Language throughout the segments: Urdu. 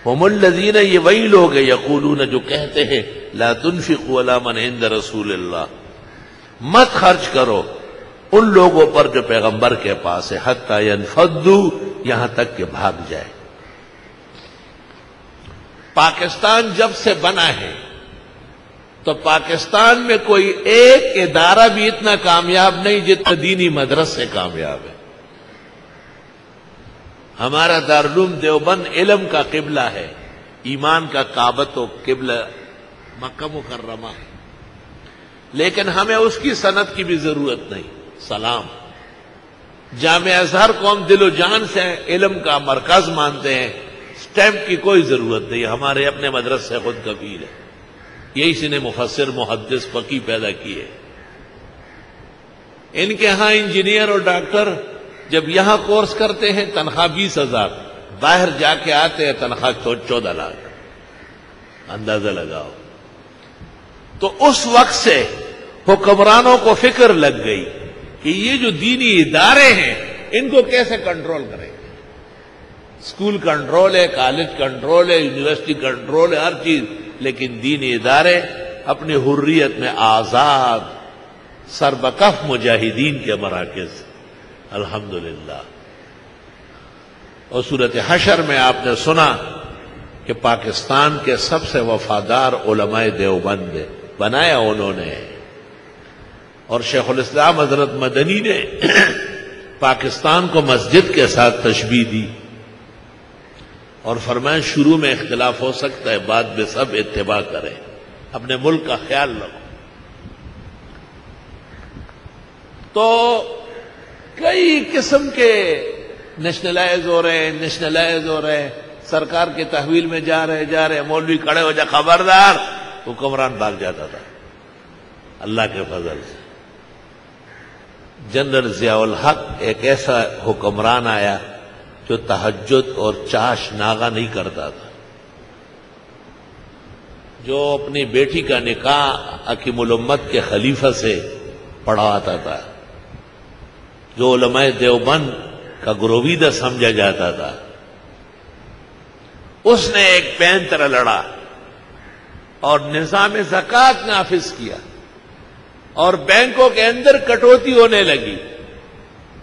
ہم الذین، یہ وہی لوگ ہیں، یقولون، جو کہتے ہیں، لا تنفقوا علی من عند رسول اللہ، مت خرچ کرو ان لوگوں پر جو پیغمبر کے پاس ہے، حتی ینفضوا، یہاں تک کہ بھاگ جائے۔ پاکستان جب سے بنا ہے تو پاکستان میں کوئی ایک ادارہ بھی اتنا کامیاب نہیں جتنا دینی مدرسے کامیاب ہے۔ ہمارا دارالعلوم دیوبند علم کا قبلہ ہے، ایمان کا کعبۃ و قبلہ مکہ مکرمہ ہے، لیکن ہمیں اس کی صنعت کی بھی ضرورت نہیں۔ سلام، جامعہ ازہر کو ہم دل و جان سے علم کا مرکز مانتے ہیں، سٹیمپ کی کوئی ضرورت نہیں، ہمارے اپنے مدرسے خود کفیل ہے، یہی سے نے مفسر، محدث، فقیہ پیدا کیے۔ ان کے ہاں انجینئر اور ڈاکٹر جب یہاں کورس کرتے ہیں تنخواہ 20,000، باہر جا کے آتے ہیں تنخواہ 14 لاکھ، اندازہ لگاؤ۔ تو اس وقت سے حکمرانوں کو فکر لگ گئی کہ یہ جو دینی ادارے ہیں ان کو کیسے کنٹرول کریں گے۔ اسکول کنٹرول ہے، کالج کنٹرول ہے، یونیورسٹی کنٹرول ہے، ہر چیز، لیکن دینی ادارے اپنی حریت میں آزاد، سربکف مجاہدین کے مراکز، الحمدللہ۔ اور صورت حشر میں آپ نے سنا کہ پاکستان کے سب سے وفادار علماء دیوبند بنایا انہوں نے، اور شیخ الاسلام حضرت مدنی نے پاکستان کو مسجد کے ساتھ تشبیہ دی اور فرمایا شروع میں اختلاف ہو سکتا ہے، بعد میں سب اتباع کریں، اپنے ملک کا خیال رکھو۔ تو کئی قسم کے نیشنلائز ہو رہے ہیں، سرکار کے تحویل میں جا رہے، مولوی کھڑے ہو جا، خبردار، حکمران بھاگ جاتا تھا۔ اللہ کے فضل سے جنرل ضیاء الحق ایک ایسا حکمران آیا جو تہجد اور چاش ناغہ نہیں کرتا تھا، جو اپنی بیٹی کا نکاح حکیم الامت کے خلیفہ سے پڑھواتا تھا، جو علماء دیوبند کا گرویدہ سمجھا جاتا تھا۔ اس نے ایک پینتر لڑا اور نظام زکوٰۃ نافذ کیا، اور بینکوں کے اندر کٹوتی ہونے لگی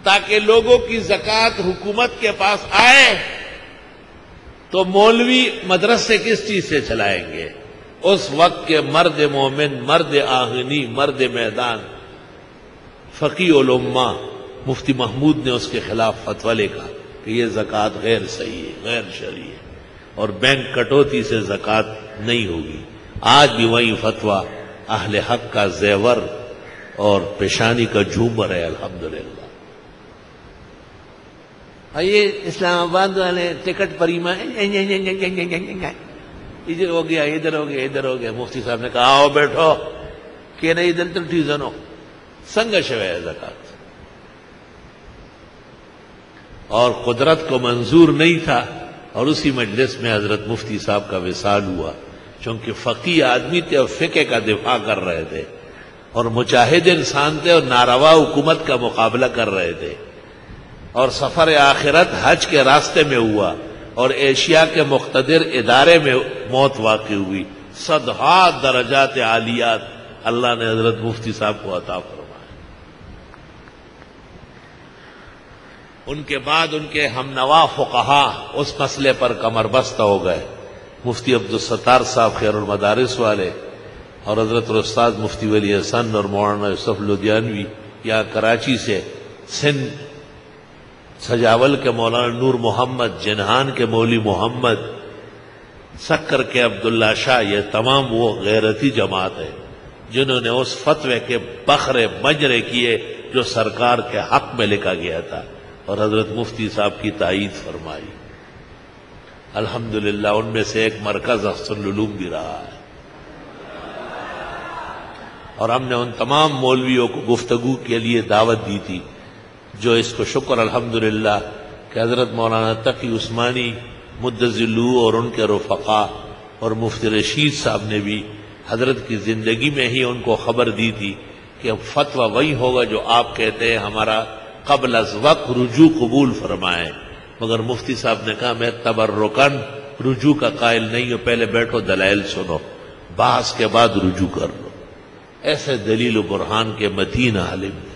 تاکہ لوگوں کی زکوٰۃ حکومت کے پاس آئے تو مولوی مدرسے کس چیز سے چلائیں گے۔ اس وقت کے مرد مومن، مرد آہنی، مرد میدان، فقیہ الامہ مفتی محمود نے اس کے خلاف فتویٰ لکھا کہ یہ زکوٰۃ غیر صحیح ہے، غیر شرعی ہے، اور بینک کٹوتی سے زکوٰۃ نہیں ہوگی۔ آج بھی وہی فتویٰ اہل حق کا زیور اور پیشانی کا جھومر ہے، الحمدللہ۔ یہ اسلام آباد والے ٹکٹ پر ایمان، ادھر ہو گیا، ادھر ہو گیا، ادھر ہو گیا۔ مفتی صاحب نے کہا آؤ بیٹھو کہ نہیں ادھر تلٹی زنو سنگش ہے زکوٰۃ، اور قدرت کو منظور نہیں تھا، اور اسی مجلس میں حضرت مفتی صاحب کا وصال ہوا، چونکہ فقیہ آدمی تھے اور فقہ کا دفاع کر رہے تھے، اور مجاہد انسان تھے، اور ناروا حکومت کا مقابلہ کر رہے تھے، اور سفر آخرت حج کے راستے میں ہوا، اور ایشیا کے مقتدر ادارے میں موت واقع ہوئی۔ صدہا درجات عالیات اللہ نے حضرت مفتی صاحب کو عطا فرمایا۔ ان کے بعد ان کے ہم نوا فقہا اس مسئلے پر کمر بستہ ہو گئے، مفتی عبدالستار صاحب خیر المدارس والے، اور حضرت استاد مفتی ولی حسن اور مولانا یوسف لدھیانوی، یا کراچی سے، سندھ سجاول کے مولانا نور محمد، جنہان کے مولوی محمد، سکر کے عبداللہ شاہ، یہ تمام وہ غیرتی جماعت ہے جنہوں نے اس فتوے کے بخرے مجرے کیے جو سرکار کے حق میں لکھا گیا تھا، اور حضرت مفتی صاحب کی تائید فرمائی۔ الحمدللہ ان میں سے ایک مرکز احسن العلوم بھی رہا ہے، اور ہم نے ان تمام مولویوں کو گفتگو کے لیے دعوت دی تھی، جو اس کو شکر الحمدللہ کہ حضرت مولانا تقی عثمانی مدظلو اور ان کے رفقا اور مفتی رشید صاحب نے بھی حضرت کی زندگی میں ہی ان کو خبر دی تھی کہ اب فتویٰ وہی ہوگا جو آپ کہتے ہیں، ہمارا قبل از وقت رجوع قبول فرمائیں، مگر مفتی صاحب نے کہا میں تبرکن رجوع کا قائل نہیں ہو، پہلے بیٹھو دلائل سنو، بحث کے بعد رجوع کر لو. ایسے دلیل و برہان کے متین عالم تھے.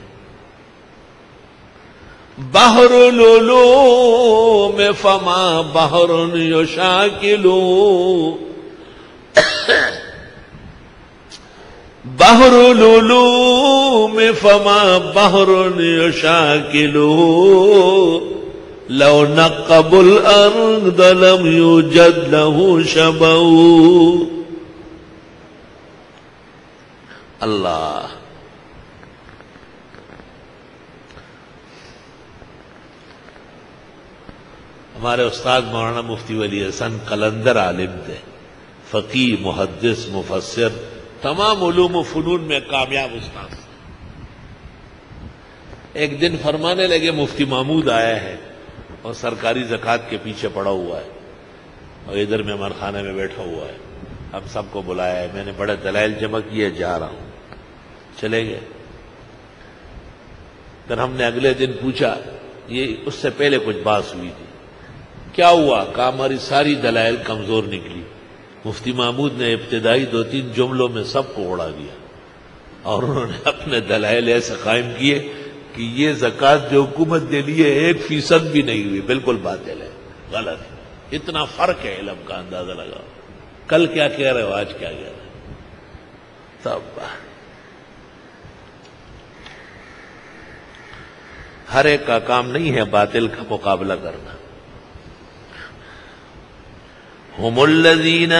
بحر العلوم فما بحر یشاکلو، بحر العلوم فما بحر یشاکلو، لو نقب الارض لم یوجد له شبہ. اللہ ہمارے استاد مولانا مفتی ولی حسن قلندر عالم تھے، فقیہ، محدث، مفسر، تمام علوم و فنون میں کامیاب استاد. ایک دن فرمانے لگے مفتی محمود آیا ہے اور سرکاری زکوٰۃ کے پیچھے پڑا ہوا ہے اور ادھر مہمان خانے میں بیٹھا ہوا ہے، ہم سب کو بلایا ہے، میں نے بڑے دلائل جمع کیے، جا رہا ہوں. چلے گئے. پھر ہم نے اگلے دن پوچھا، یہ اس سے پہلے کچھ بات ہوئی تھی، کیا ہوا؟ کہا ہماری ساری دلائل کمزور نکلی. مفتی محمود نے ابتدائی 2-3 جملوں میں سب کو اڑا دیا اور انہوں نے اپنے دلائل ایسے قائم کیے کہ یہ زکوٰۃ جو حکومت نے لی ہے 1% بھی نہیں ہوئی، بالکل باطل ہے، غلط ہے. اتنا فرق ہے علم کا، اندازہ لگاؤ. کل کیا کہہ رہے ہو، آج کیا کہہ رہے ہو. تب ہر ایک کا کام نہیں ہے باطل کا مقابلہ کرنا. ہم الذین